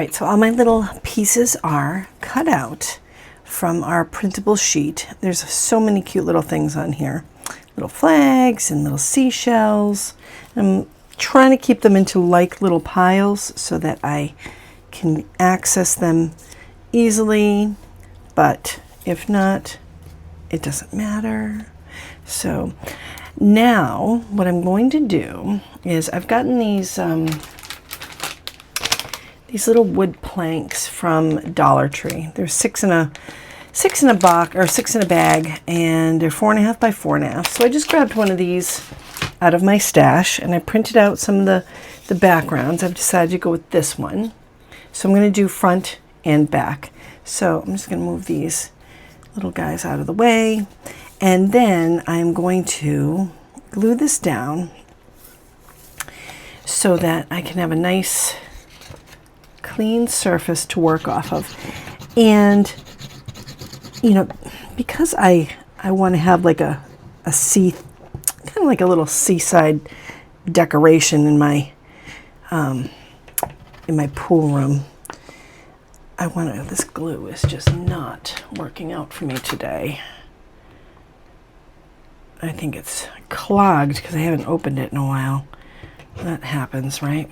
right, so all my little pieces are cut out from our printable sheet. There's so many cute little things on here. Little flags and little seashells. I'm trying to keep them into like little piles so that I can access them easily, but if not, it doesn't matter. So now what I'm going to do is I've gotten these little wood planks from Dollar Tree. They're six in a box, or 6 in a bag, and they're 4.5 by 4.5. So I just grabbed one of these out of my stash and I printed out some of the backgrounds. I've decided to go with this one. So I'm going to do front and back. So I'm just going to move these little guys out of the way, and then I'm going to glue this down so that I can have a nice clean surface to work off of. And you know, because I want to have like a sea, kind of like a little seaside decoration in my pool room, I want to, this glue is just not working out for me today. I think it's clogged because I haven't opened it in a while. That happens, right?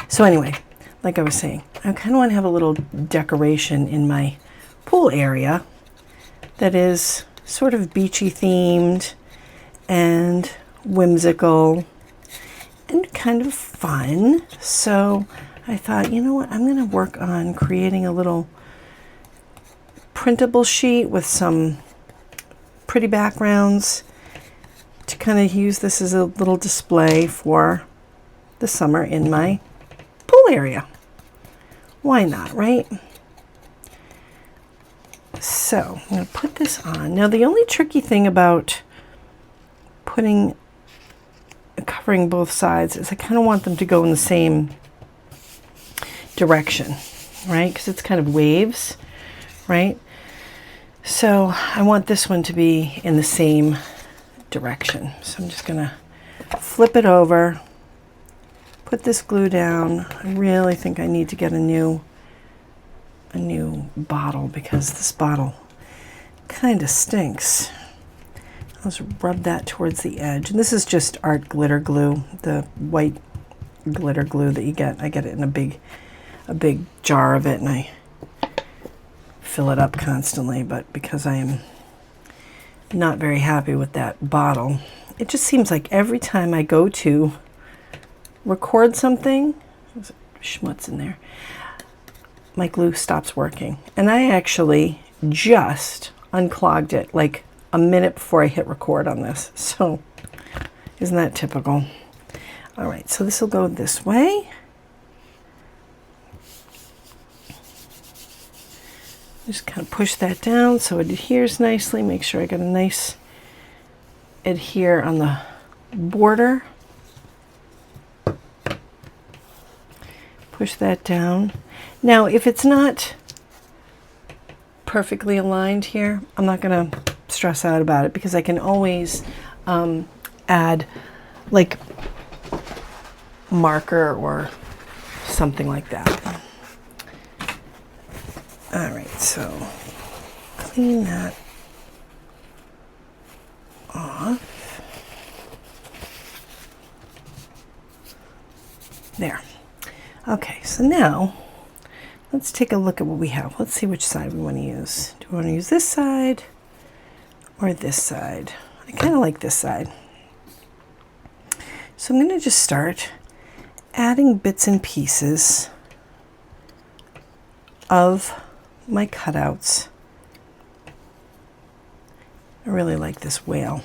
So anyway, like I was saying, I kind of want to have a little decoration in my pool area that is sort of beachy themed and whimsical and kind of fun. So I thought, you know what, I'm going to work on creating a little printable sheet with some pretty backgrounds to kind of use this as a little display for the summer in my pool area. Why not, right? So I'm going to put this on. Now the only tricky thing about covering both sides is I kind of want them to go in the same direction, right? Because it's kind of waves, right? So I want this one to be in the same direction. So I'm just going to flip it over, put this glue down. I really think I need to get a new bottle because this bottle kind of stinks. Let's rub that towards the edge. And this is just art glitter glue, the white glitter glue that you get. I get it in a big jar of it, and I fill it up constantly. But because I am not very happy with that bottle, it just seems like every time I go to record something, there's schmutz in there, my glue stops working. And I actually just unclogged it like a minute before I hit record on this. So isn't that typical? All right, so this will go this way. Just kind of push that down so it adheres nicely. Make sure I got a nice adhere on the border. Push that down. Now, if it's not perfectly aligned here, I'm not going to stress out about it because I can always add like marker or something like that. All right, so clean that off. There. Okay, so now let's take a look at what we have. Let's see which side we want to use. Do we want to use this side or this side? I kind of like this side. So I'm going to just start adding bits and pieces of my cutouts. I really like this whale.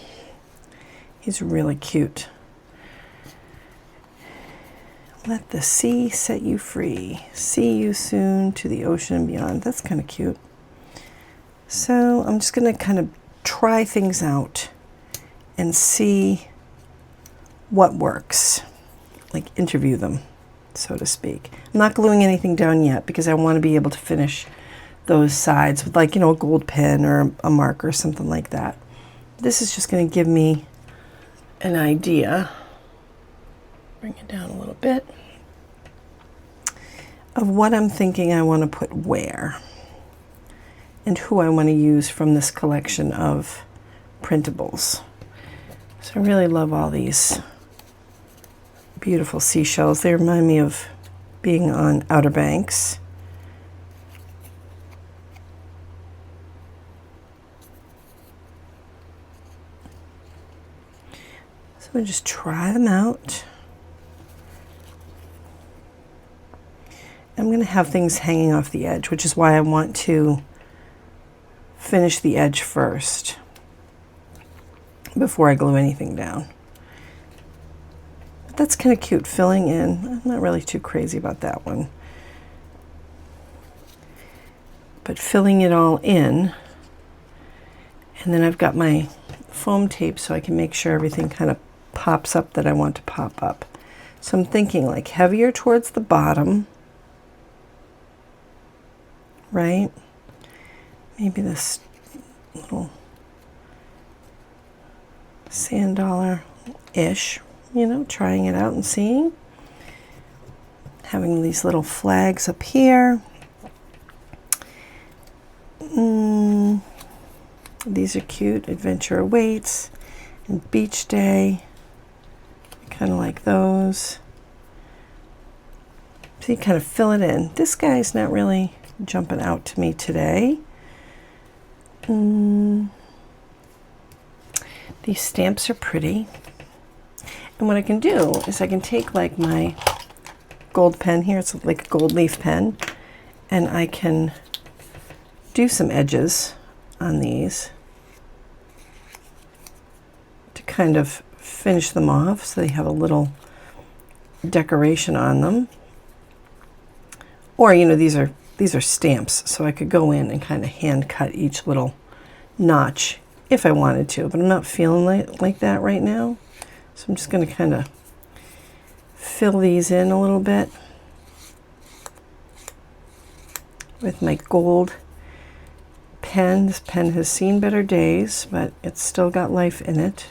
He's really cute. Let the sea set you free. See you soon to the ocean and beyond. That's kind of cute. So I'm just going to kind of try things out and see what works. Like interview them, so to speak. I'm not gluing anything down yet because I want to be able to finish those sides with, like, you know, a gold pen or a marker or something like that. This is just going to give me an idea. Bring it down a little bit. of what I'm thinking I want to put where and who I want to use from this collection of printables. So I really love all these beautiful seashells. They remind me of being on Outer Banks. So I'm going to just try them out. I'm going to have things hanging off the edge, which is why I want to finish the edge first before I glue anything down. But that's kind of cute, filling in. I'm not really too crazy about that one. But filling it all in, and then I've got my foam tape so I can make sure everything kind of pops up that I want to pop up. So I'm thinking like heavier towards the bottom, right? Maybe this little sand dollar-ish, you know, trying it out and seeing. Having these little flags up here. These are cute. Adventure Awaits and Beach Day. Kind of like those. So you kind of fill it in. This guy's not really jumping out to me today. These stamps are pretty. And what I can do is I can take like my gold pen here, it's like a gold leaf pen, and I can do some edges on these to kind of finish them off so they have a little decoration on them. Or, you know, these are stamps, so I could go in and kind of hand cut each little notch if I wanted to, but I'm not feeling like that right now. So I'm just going to kind of fill these in a little bit with my gold pen. This pen has seen better days, but it's still got life in it.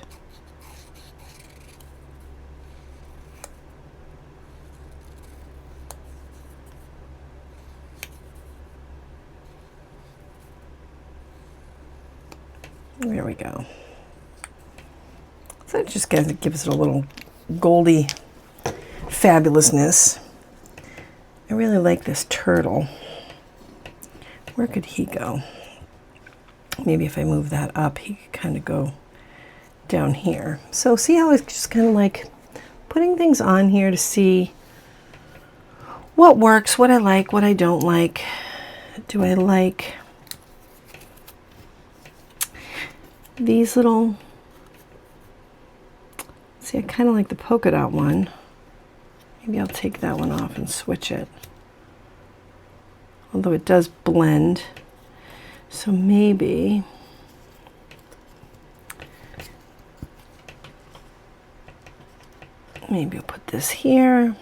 There we go. So it just gives it a little goldy fabulousness. I really like this turtle. Where could he go? Maybe if I move that up, he could kind of go down here. So see how it's just kind of like putting things on here to see what works, what I like, what I don't like. Do I like these little, see, I kind of like the polka dot one. Maybe I'll take that one off and switch it. Although it does blend. So maybe I'll put this here.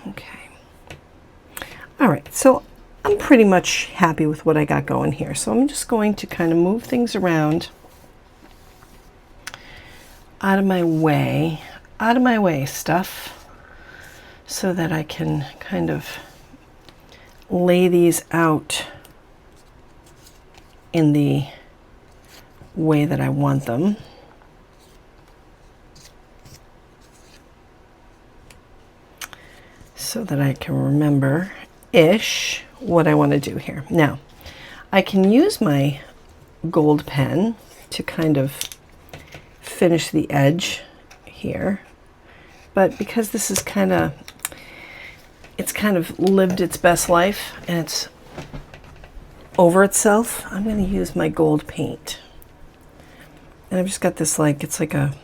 Okay. All right, so I'm pretty much happy with what I got going here. So I'm just going to kind of move things around out of my way stuff, so that I can kind of lay these out in the way that I want them. So that I can remember-ish what I want to do here. Now, I can use my gold pen to kind of finish the edge here. But because this is it's kind of lived its best life and it's over itself, I'm going to use my gold paint. And I've just got this it's like a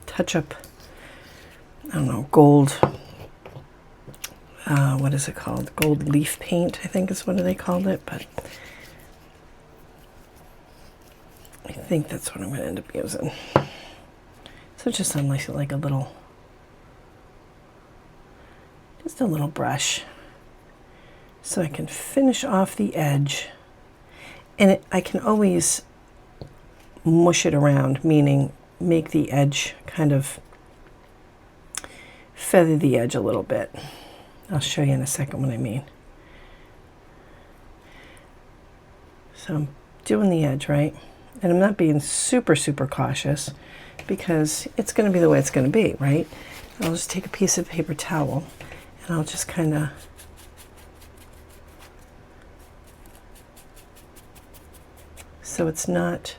touch-up, I don't know, gold, what is it called? Gold leaf paint, I think is what they called it, but I think that's what I'm going to end up using. So just on like a little, just a little brush, so I can finish off the edge. And I can always mush it around, meaning make the edge kind of feather the edge a little bit. I'll show you in a second what I mean. So I'm doing the edge, right? And I'm not being super cautious because it's going to be the way it's going to be, right? I'll just take a piece of paper towel and I'll just kind of so it's not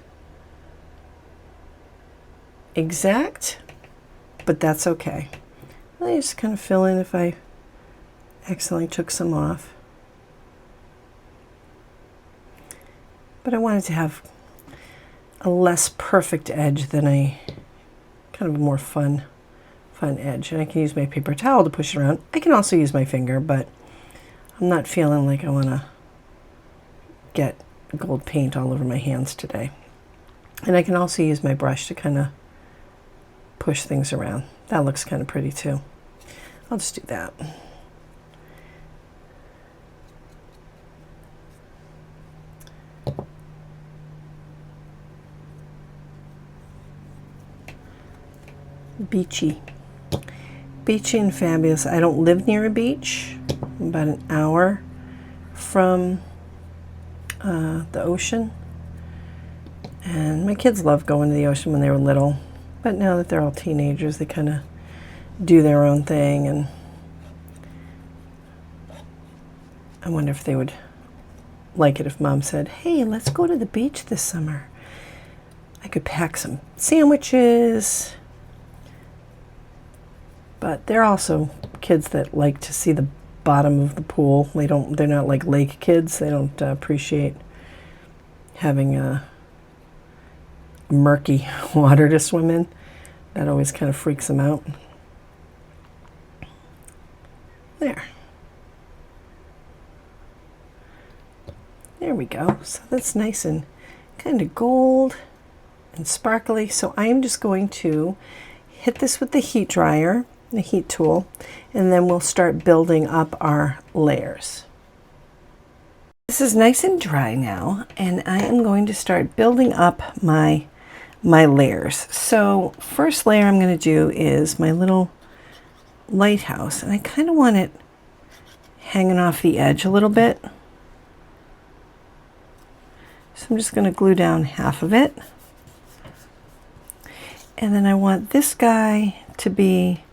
exact, but that's okay. I just kind of fill in if I accidentally took some off. But I wanted to have a less perfect edge than a kind of a more fun edge. And I can use my paper towel to push it around. I can also use my finger, but I'm not feeling like I want to get gold paint all over my hands today. And I can also use my brush to kind of push things around. That looks kind of pretty too. I'll just do that. Beachy and fabulous. I don't live near a beach. I'm about an hour from the ocean, and my kids loved going to the ocean when they were little, but now that they're all teenagers, they kind of do their own thing, and I wonder if they would like it if Mom said, hey, let's go to the beach this summer. I could pack some sandwiches. But they're also kids that like to see the bottom of the pool. They're not like lake kids. They don't appreciate having a murky water to swim in. That always kind of freaks them out. There we go. So that's nice and kind of gold and sparkly. So I am just going to hit this with the heat dryer, the heat tool, and then we'll start building up our layers. This is nice and dry now, and I am going to start building up my layers. So first layer I'm going to do is my little lighthouse, and I kind of want it hanging off the edge a little bit. So I'm just going to glue down half of it. And then I want this guy to be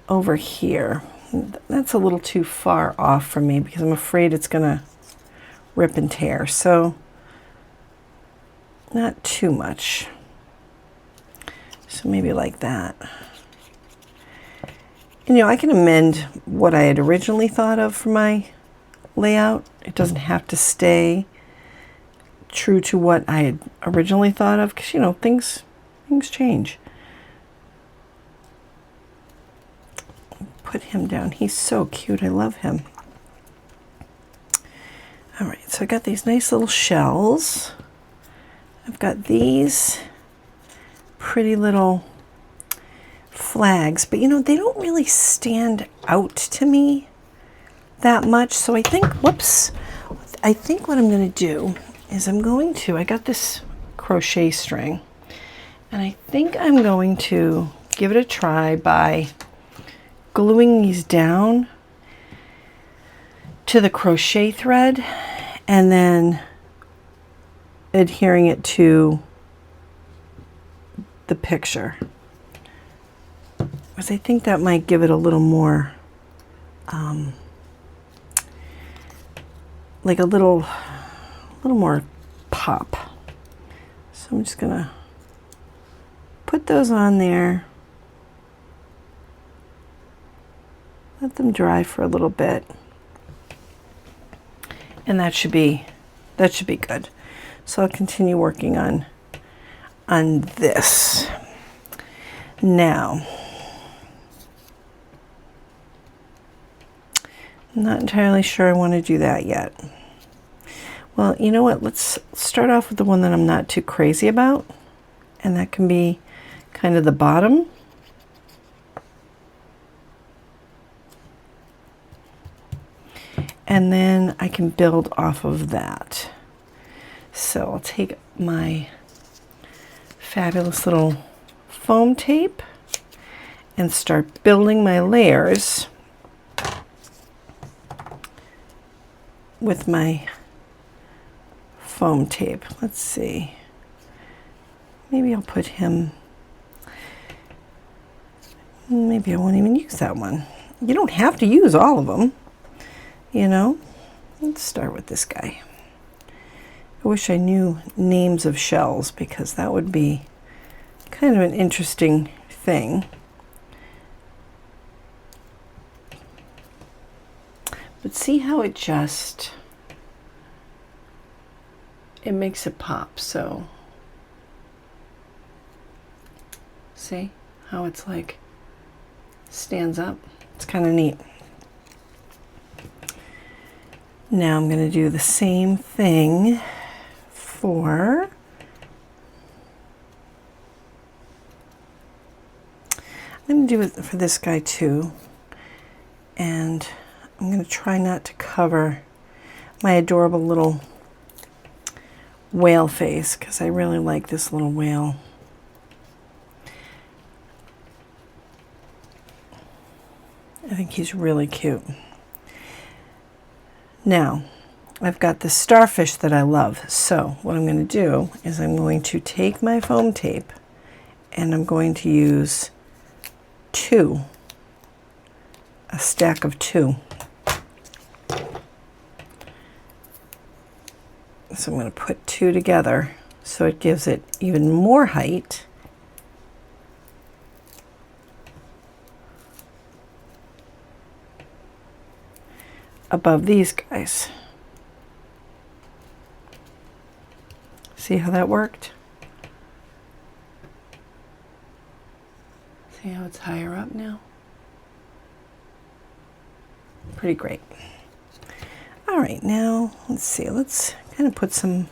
over here. That's a little too far off from me because I'm afraid it's going to rip and tear. So not too much. So maybe like that. And, you know, I can amend what I had originally thought of for my layout. It doesn't have to stay true to what I had originally thought of because, you know, things change. Put him down. He's so cute. I love him. All right, so I got these nice little shells. I've got these pretty little flags, but you know, they don't really stand out to me that much. So I think, whoops, I think what I'm going to do is I got this crochet string, and I think I'm going to give it a try by gluing these down to the crochet thread and then adhering it to the picture, because I think that might give it a little more like a little more pop. So I'm just gonna put those on there, let them dry for a little bit, and that should be good. So I'll continue working on this. Now, I'm not entirely sure I want to do that yet. Well, you know what? Let's start off with the one that I'm not too crazy about, and that can be kind of the bottom. And then I can build off of that. So I'll take my fabulous little foam tape and start building my layers with my foam tape. Let's see. Maybe I'll put him, maybe I won't even use that one. You don't have to use all of them, you know. Let's start with this guy. I wish I knew names of shells because that would be kind of an interesting thing. But see how it just, it makes it pop. So see how it's like stands up? It's kind of neat. Now I'm going to do the same thing for I'm going to do it for this guy too, and I'm going to try not to cover my adorable little whale face because I really like this little whale. I think he's really cute. Now, I've got the starfish that I love. So what I'm going to do is I'm going to take my foam tape and I'm going to use a stack of 2. So I'm going to put 2 together so it gives it even more height. Above these guys. See how that worked? See how it's higher up now? Pretty great. All right, now let's see. Let's kind of put some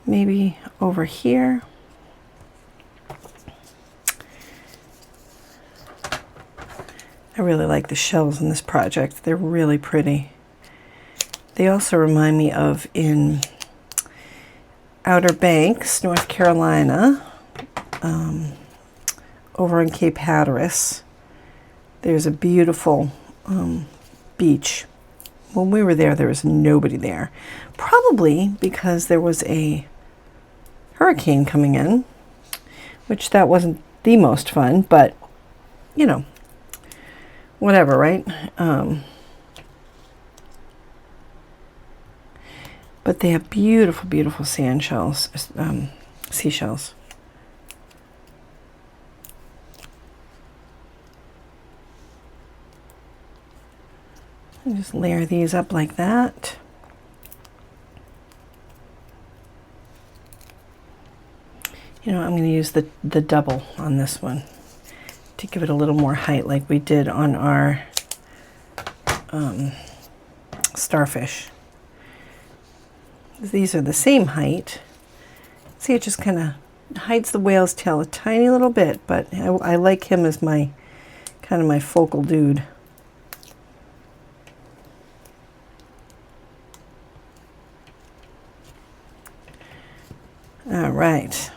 maybe over here. I really like the shells in this project. They're really pretty. They also remind me of in Outer Banks, North Carolina, over in Cape Hatteras. There's a beautiful beach. When we were there, there was nobody there. Probably because there was a hurricane coming in, which that wasn't the most fun, but you know, whatever, right? But they have beautiful, beautiful sand shells, seashells. And just layer these up like that. You know, I'm going to use the double on this one to give it a little more height like we did on our starfish. These are the same height. See, it just kind of hides the whale's tail a tiny little bit, but I like him as my kind of my focal dude. All right,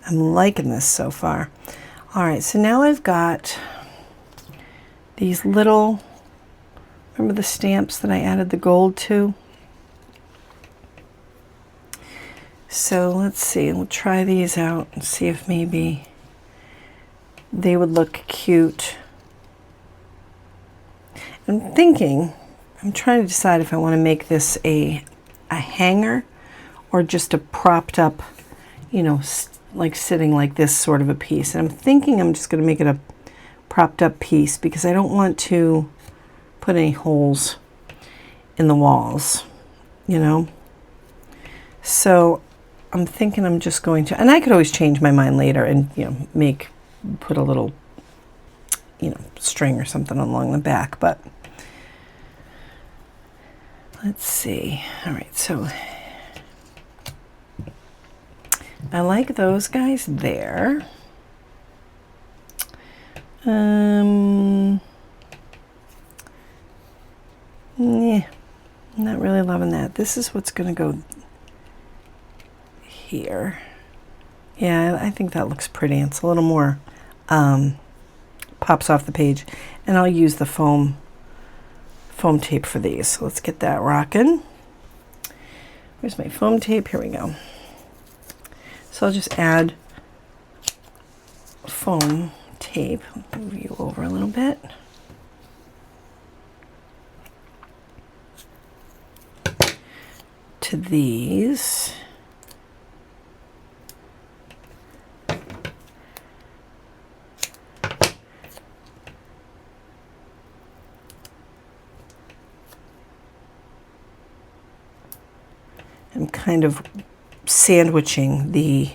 I'm liking this so far. All right, so now I've got these little, remember the stamps that I added the gold to? So let's see, we'll try these out and see if maybe they would look cute. I'm trying to decide if I want to make this a hanger or just a propped up, you know, like sitting like this sort of a piece. And I'm thinking I'm just going to make it a propped up piece because I don't want to put any holes in the walls, you know. So I'm thinking I'm just going to, and I could always change my mind later and, you know, put a little, you know, string or something along the back, but let's see. All right, so I like those guys there. Yeah, not really loving that. This is what's going to go here. Yeah, I think that looks pretty. It's a little more pops off the page, and I'll use the foam tape for these. So let's get that rocking. Where's my foam tape? Here we go. So I'll just add foam tape. Move you over a little bit. To these. I'm kind of sandwiching the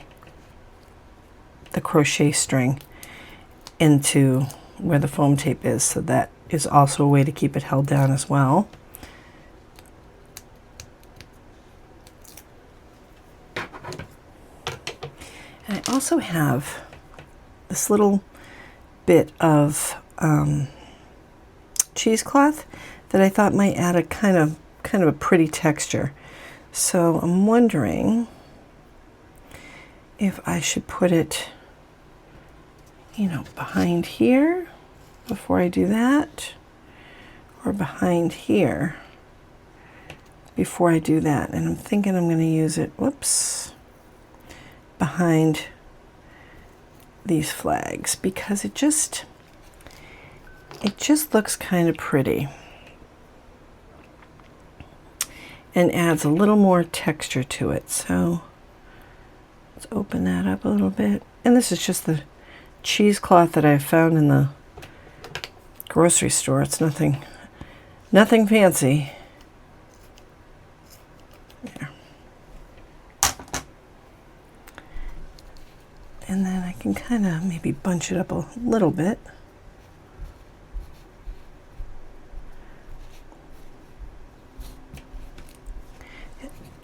crochet string into where the foam tape is, so that is also a way to keep it held down as well. And I also have this little bit of cheesecloth that I thought might add a kind of a pretty texture. So I'm wondering if I should put it, you know, behind here before I do that, or behind here before I do that. And I'm thinking I'm going to use it, whoops, behind these flags, because it just looks kind of pretty and adds a little more texture to it. So let's open that up a little bit. And this is just the cheesecloth that I found in the grocery store. It's nothing fancy. There. And then I can kind of maybe bunch it up a little bit.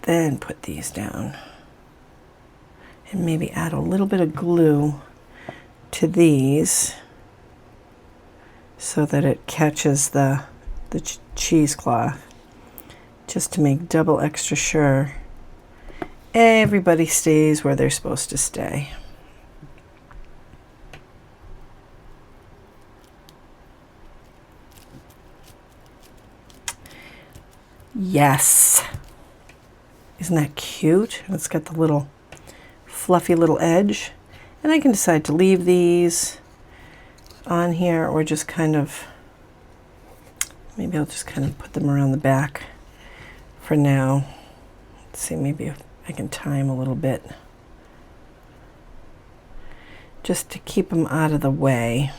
Then put these down and maybe add a little bit of glue to these so that it catches the cheesecloth, just to make double extra sure everybody stays where they're supposed to stay. Yes. Isn't that cute? And it's got the little fluffy little edge. And I can decide to leave these on here, or just kind of, maybe I'll just kind of put them around the back for now. Let's see, maybe if I can tie them a little bit, just to keep them out of the way.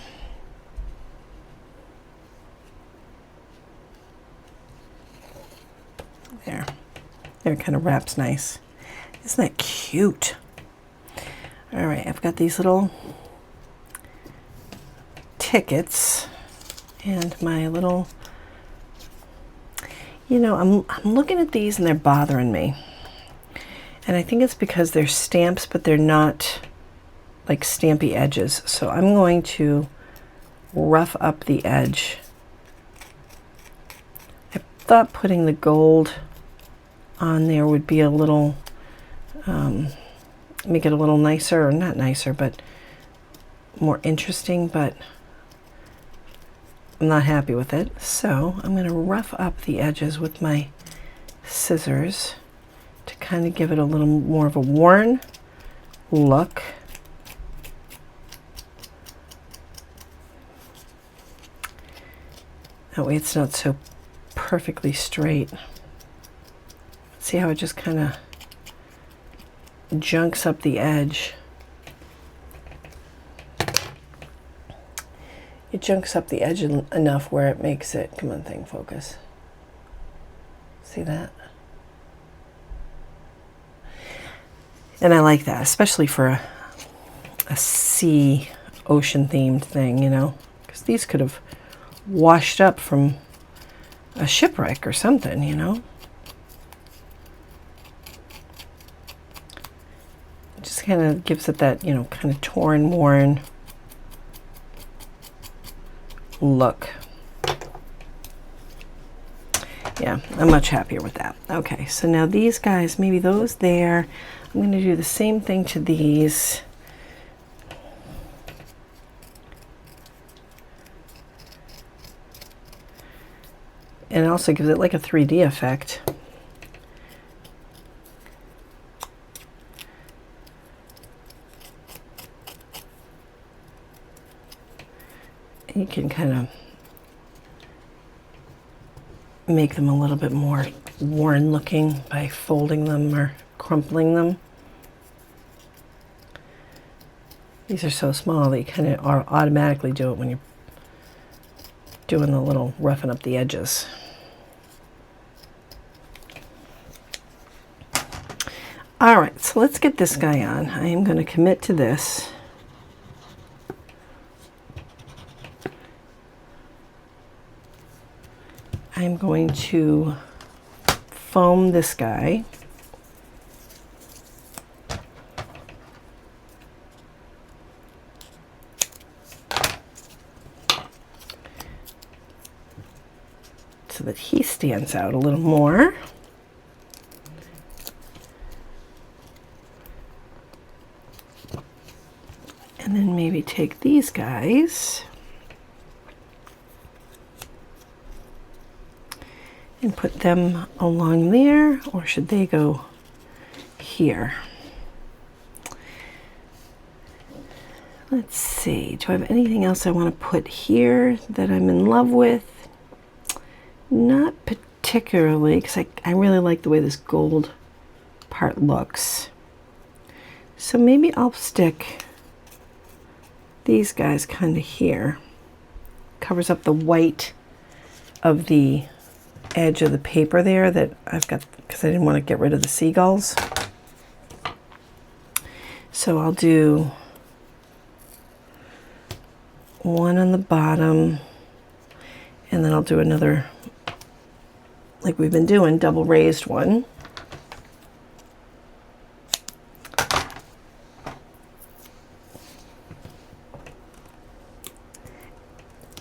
There. There, it kind of wraps nice. Isn't that cute? All right, I've got these little tickets and my little, you know, I'm looking at these and they're bothering me. And I think it's because they're stamps, but they're not like stampy edges. So I'm going to rough up the edge. I thought putting the gold on there would be a little, make it a little nicer, or not nicer, but more interesting, but I'm not happy with it. So I'm going to rough up the edges with my scissors to kind of give it a little more of a worn look. That way it's not so perfectly straight. See how it just kind of junks up the edge? It junks up the edge enough where it makes it, come on thing, focus. See that? And I like that, especially for a sea, ocean themed thing, you know, because these could have washed up from a shipwreck or something, you know. It just kind of gives it that, you know, kind of torn, worn look. Yeah, I'm much happier with that. Okay, so now these guys, maybe those there. I'm going to do the same thing to these. And it also gives it like a 3D effect. You can kind of make them a little bit more worn looking by folding them or crumpling them. These are so small that you kind of automatically do it when you're doing the little roughing up the edges. All right, so let's get this guy on. I am going to commit to this. I'm going to foam this guy. So that he stands out a little more. And then maybe take these guys and put them along there, or should they go here? Let's see, do I have anything else I want to put here that I'm in love with? Not particularly, because I really like the way this gold part looks. So maybe I'll stick these guys kind of here. Covers up the white of the edge of the paper there that I've got, because I didn't want to get rid of the seagulls. So I'll do one on the bottom, and then I'll do another, like we've been doing, double raised one.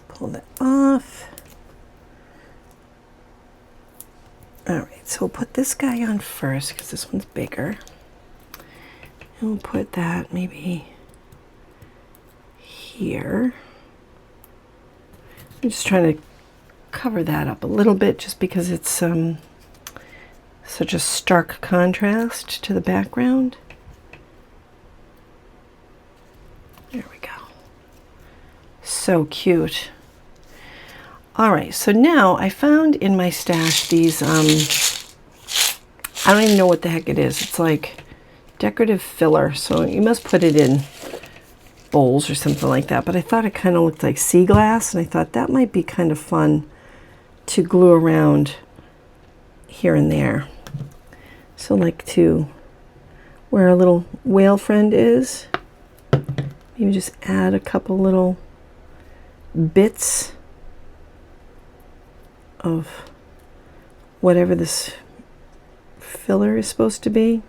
Pull that off. All right, so we'll put this guy on first because this one's bigger. And we'll put that maybe here. I'm just trying to cover that up a little bit just because it's such a stark contrast to the background. There we go. So cute. All right, so now I found in my stash these, I don't even know what the heck it is. It's like decorative filler, so you must put it in bowls or something like that. But I thought it kind of looked like sea glass, and I thought that might be kind of fun to glue around here and there. So like to where our little whale friend is, maybe just add a couple little bits of whatever this filler is supposed to be.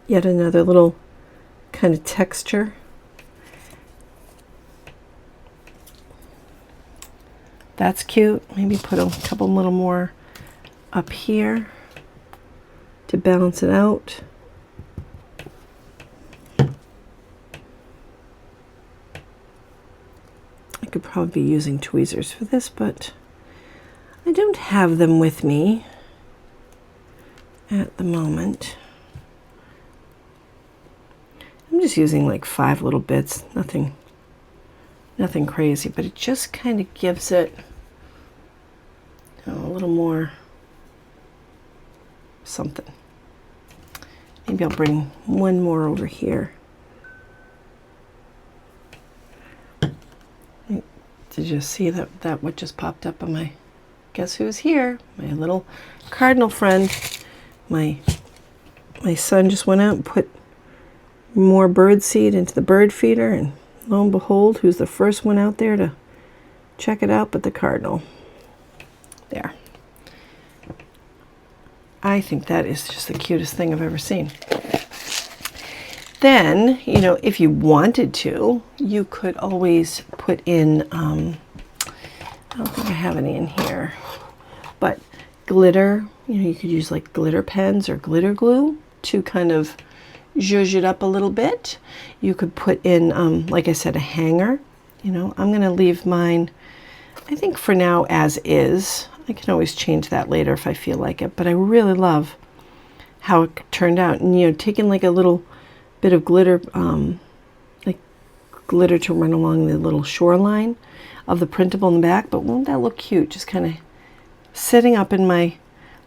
Yet another little kind of texture. That's cute. Maybe put a couple little more up here to balance it out. I could probably be using tweezers for this, but I don't have them with me at the moment. I'm just using like 5 little bits, nothing crazy, but it just kind of gives it, you know, a little more something. Maybe I'll bring one more over here. Did you see that what just popped up on my, guess who's here? My little cardinal friend. My son just went out and put more bird seed into the bird feeder, and lo and behold, who's the first one out there to check it out but the cardinal. There. I think that is just the cutest thing I've ever seen. then, you know, if you wanted to, you could always put in, I don't think I have any in here, but glitter. You know, you could use like glitter pens or glitter glue to kind of zhuzh it up a little bit. You could put in, like I said, a hanger. You know, I'm going to leave mine, I think for now, as is. I can always change that later if I feel like it, but I really love how it turned out. And, you know, taking like a little bit of glitter, like glitter to run along the little shoreline of the printable in the back, but won't that look cute? Just kind of sitting up in my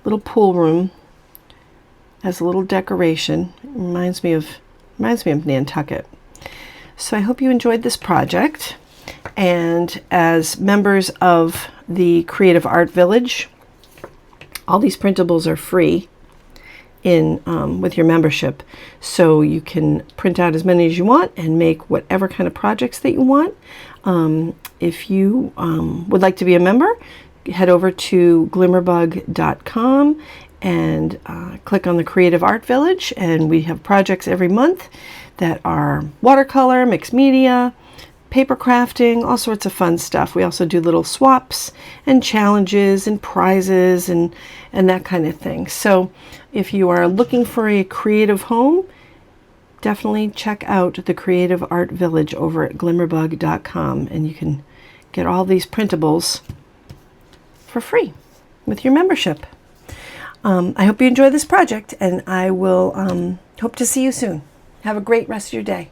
little pool room as a little decoration. It reminds me of Nantucket. So I hope you enjoyed this project. And as members of the Creative Art Village, all these printables are free in with your membership, so you can print out as many as you want and make whatever kind of projects that you want. If you would like to be a member, head over to glimmerbug.com and click on the Creative Art Village, and we have projects every month that are watercolor, mixed media, paper crafting, all sorts of fun stuff. We also do little swaps and challenges and prizes and that kind of thing. So if you are looking for a creative home, definitely check out the Creative Art Village over at glimmerbug.com, and you can get all these printables for free with your membership. I hope you enjoy this project, and I will hope to see you soon. Have a great rest of your day.